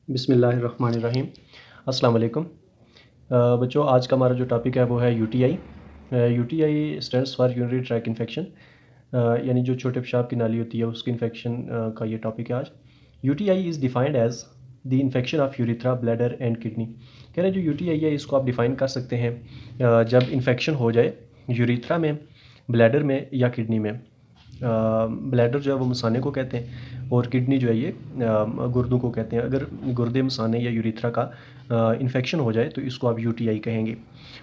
बिस्मिल्लाहिर्रहमानिर्रहीम। अस्सलाम वालेकुम। बच्चों, आज का हमारा जो टॉपिक है वो है UTI. UTI stands for urinary track infection, यानी जो छोटे पेशाब की नाली होती है उसकी इन्फेक्शन का ये टॉपिक है आज। UTI is defined as the infection of urethra, bladder and kidney. कह रहे हैं जो यूटीआई है इसको आप डिफ़ाइन कर सकते हैं जब इन्फेक्शन हो जाए यूरिथ्रा में, ब्लैडर में या किडनी में। ब्लैडर जो है वो मसाने को कहते हैं और किडनी जो है ये गुर्दों को कहते हैं। अगर गुर्दे, मसाने या यूरिथ्रा का इन्फेक्शन हो जाए तो इसको आप यूटीआई कहेंगे।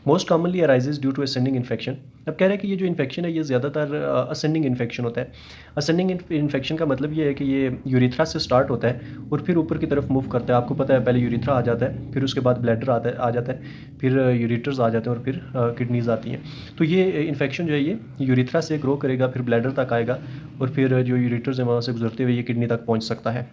Most commonly arises due to ascending infection. अब कह रहे हैं कि ये जो इन्फेक्शन है ये ज़्यादातर असेंडिंग इन्फेक्शन होता है। असेंडिंग इन्फेक्शन का मतलब ये है कि ये यूरिथ्रा से स्टार्ट होता है और फिर ऊपर की तरफ मूव करता है। आपको पता है पहले यूरिथ्रा आ जाता है, फिर उसके बाद ब्लैडर आ जाता है, फिर यूरिटर्स आ जाते हैं और फिर किडनीज आती हैं। तो ये इन्फेक्शन जो है ये यूरिथ्रा से ग्रो करेगा, फिर ब्लैडर तक आएगा और फिर जो यूरिटर्स हैं वहाँ से गुजरते हुए ये किडनी तक पहुँच सकता है।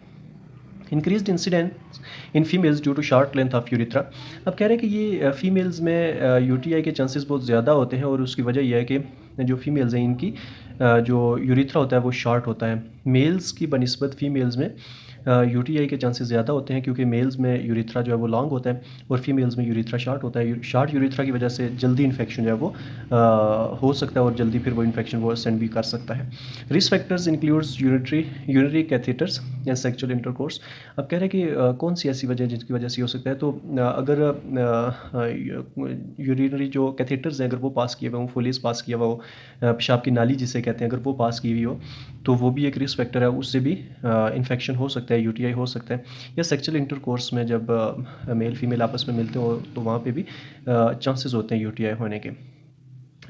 Increase incidence in females due to short length of urethra. अब कह रहे हैं कि ये फीमेल्स में यूटीआई के चांसेस बहुत ज़्यादा होते हैं और उसकी वजह यह है कि जो फीमेल्स हैं इनकी जो यूरिथ्रा होता है वो शॉर्ट होता है। मेल्स की बनिस्बत फीमेल्स में यूटीआई के चांसेस ज़्यादा होते हैं क्योंकि मेल्स में यूरिथ्रा जो है वो लॉन्ग होता है और फीमेल्स में यूरिथ्रा शॉर्ट होता है। शॉर्ट यूरिथ्रा की वजह से जल्दी इन्फेक्शन जो है वो हो सकता है और जल्दी फिर वो इन्फेक्शन वो असेंड भी कर सकता है। Risk factors includes urinary catheters and sexual intercourse. अब कह रहे हैं कि कौन सी ऐसी वजह जिनकी वजह से हो सकता है, तो अगर यूरिनरी जो कैथेटर्स हैं अगर वो पास किए हुए हों, फुलीज पास किया हुआ हो, पेशाब की नाली जिसे कहते हैं, अगर वो पास की हुई हो तो वो भी एक रिस्क फैक्टर है, उससे भी इन्फेक्शन हो सकता है, यूटीआई हो सकता है। या सेक्सुअल इंटरकोर्स में जब मेल फीमेल आपस में मिलते हो तो वहाँ पे भी चांसेस होते हैं यूटीआई होने के।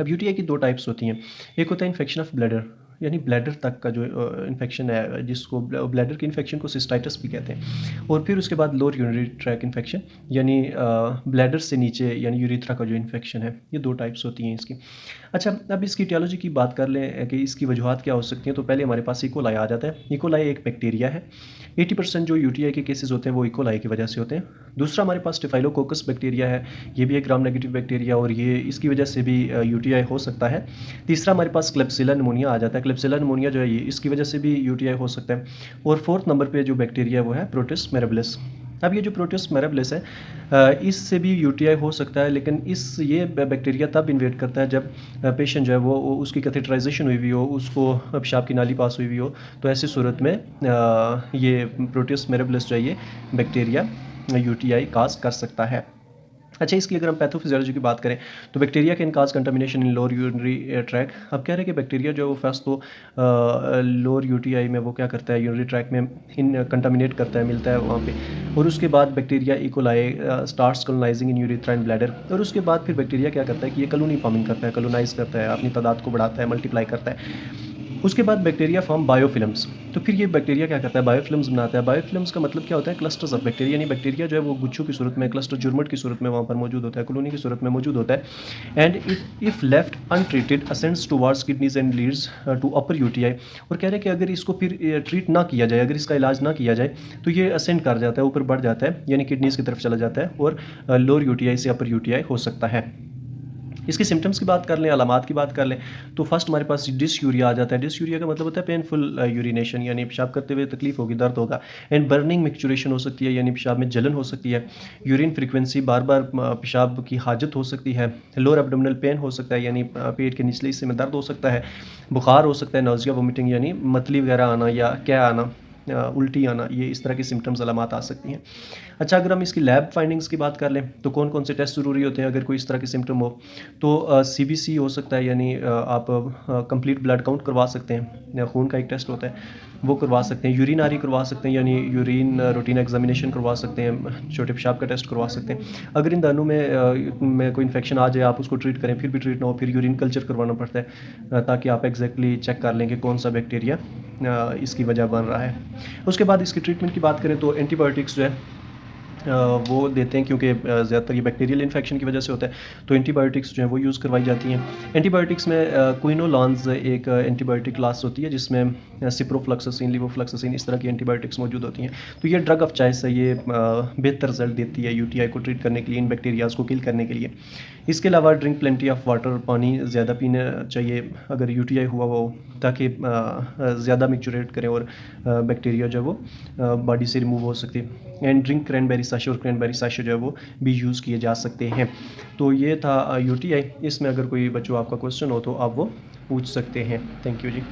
अब यूटीआई की दो टाइप्स होती हैं। एक होता है इन्फेक्शन ऑफ ब्लैडर, यानी ब्लैडर तक का जो इन्फेक्शन है जिसको ब्लैडर के इन्फेक्शन को सिस्टाइटिस भी कहते हैं। और फिर उसके बाद लोअर यूरिनरी ट्रैक इन्फेक्शन, यानी ब्लैडर से नीचे यानी यूरिथ्रा का जो इन्फेक्शन है। ये दो टाइप्स होती हैं इसकी। अच्छा, अब इसकी टियोलॉजी की बात कर लें कि इसकी वजूहत क्या हो सकती हैं, तो पहले हमारे पास इकोलाई आ जाता है। इकोलाई एक बैक्टीरिया है। 80% जो यूटीआई के केसेस होते हैं वो इकोलाई की वजह से होते हैं। दूसरा हमारे पास स्टेफाइलोकोकस बैक्टीरिया है, ये भी एक ग्राम नेगेटिव बैक्टीरिया और ये इसकी वजह से भी यूटीआई हो सकता है। तीसरा हमारे पास क्लेब्सिला निमोनिया आ जाता है। क्लेब्सिला निमोनिया जो है ये इसकी वजह से भी यूटीआई हो सकता है। और फोर्थ नंबर पे जो बैक्टीरिया है वो है प्रोटिस मिराबिलिस। अब ये जो प्रोटिस मिराबिलिस है इससे भी यूटीआई हो सकता है, लेकिन ये बैक्टीरिया तब इन्वेट करता है जब पेशेंट जो है वो उसकी कैथेटराइजेशन हुई हुई हो, उसको पेशाब की नाली पास हुई हुई हो, तो ऐसी सूरत में ये प्रोटिस मिराबिलिस जो है ये बैक्टीरिया यूटीआई काज कर सकता है। अच्छा, इसकी अगर हम पैथोफिजियोलॉजी की बात करें तो bacteria can cause contamination in lower urinary track. अब कह रहे हैं कि बैक्टीरिया जो है वो फर्स्ट तो लोअर यूटीआई में वो क्या करता है, यूरिनरी ट्रैक में इन कंटामिनेट करता है, मिलता है वहाँ पे, और उसके बाद bacteria E coli starts colonising in urethra and bladder. और उसके बाद फिर बैक्टीरिया क्या करता है कि ये कॉलोनी फॉर्मिंग करता है, कॉलोनाइज करता है, अपनी तादाद को बढ़ाता है, मल्टीप्लाई करता है। उसके बाद बैक्टीरिया फॉर्म बायोफिल्म्स। तो फिर ये बैक्टीरिया क्या करता है, बायोफिल्म्स बनाता है। बायोफिल्म्स का मतलब क्या होता है, क्लस्टर्स ऑफ बैक्टीरिया, यानी बैक्टीरिया जो है वो गुच्छों की सूरत में, क्लस्टर जुर्मट की सूरत में वहाँ पर मौजूद होता है, कॉलोनी की सूरत में मौजूद होता है। And if left untreated ascends towards kidneys and leads to upper UTI. और कह रहे हैं कि अगर इसको फिर ट्रीट ना किया जाए, अगर इसका इलाज ना किया जाए तो ये असेंड कर जाता है, ऊपर बढ़ जाता है, यानी किडनीज की तरफ चला जाता है और लोअर यूटीआई से अपर यूटीआई हो सकता है। इसके सिम्टम्स की बात कर लें, अलामात की बात कर लें, तो फर्स्ट हमारे पास डिसयूरिया आ जाता है। डिसयूरिया का मतलब होता है पेनफुल यूरिनेशन, यानी पेशाब करते हुए तकलीफ होगी, दर्द होगा। एंड बर्निंग मिक्चुरेशन हो सकती है, यानी पेशाब में जलन हो सकती है। यूरिन फ्रीक्वेंसी, बार बार पेशाब की हाजत हो सकती है। लोअर एब्डोमिनल पेन हो सकता है, यानी पेट के निचले हिस्से में दर्द हो सकता है। बुखार हो सकता है, नौजिया वोमिटिंग यानी मतली वगैरह आना या क्या आना, उल्टी आना, ये इस तरह की सिम्टम्स अलामात आ सकती हैं। अच्छा, अगर हम इसकी लैब फाइंडिंग्स की बात कर लें तो कौन कौन से टेस्ट ज़रूरी होते हैं अगर कोई इस तरह के सिम्टम हो, तो सीबीसी हो सकता है, यानी आप कंप्लीट ब्लड काउंट करवा सकते हैं, खून का एक टेस्ट होता है वो करवा सकते हैं। यूरिनारी करवा सकते हैं, यानी यूरिन रूटीन एग्जामिनेशन करवा सकते हैं, छोटे पेशाब का टेस्ट करवा सकते हैं। अगर इन दोनों में कोई इन्फेक्शन आ जाए, आप उसको ट्रीट करें फिर भी ट्रीट ना हो, फिर यूरिन कल्चर करवाना पड़ता है ताकि आप एग्जैक्टली चेक कर लें कि कौन सा बैक्टीरिया इसकी वजह बन रहा है। उसके बाद इसकी ट्रीटमेंट की बात करें तो एंटीबायोटिक्स जो है वो देते हैं, क्योंकि ज़्यादातर ये बैक्टीरियल इन्फेक्शन की वजह से होता है, तो एंटीबायोटिक्स जो है वो यूज़ करवाई जाती हैं। एंटीबायोटिक्स में क्विनोलॉन्स एक एंटीबायोटिक क्लास होती है, जिसमें सिप्रोफ्लॉक्सासिन, लिवोफ्लॉक्सासिन, इस तरह की एंटीबायोटिक्स मौजूद होती हैं। तो ये ड्रग ऑफ चॉइस है, ये बेहतर रिजल्ट देती है यूटीआई को ट्रीट करने के लिए, इन बैक्टीरियाज़ को किल करने के लिए। इसके अलावा ड्रिंक प्लेंटी ऑफ वाटर, पानी ज़्यादा पीना चाहिए अगर यूटीआई हुआ हो, ताकि ज़्यादा मैच्योरेट करें और बैक्टीरिया जो है वो बॉडी से रिमूव हो सकती है। एंड ड्रिंक क्रैनबेरी साशे, और क्रैनबेरी साशे जो है वो भी यूज़ किए जा सकते हैं। तो ये था यूटीआई। इसमें अगर कोई बच्चों आपका क्वेश्चन हो तो आप वो पूछ सकते हैं। Thank you ji.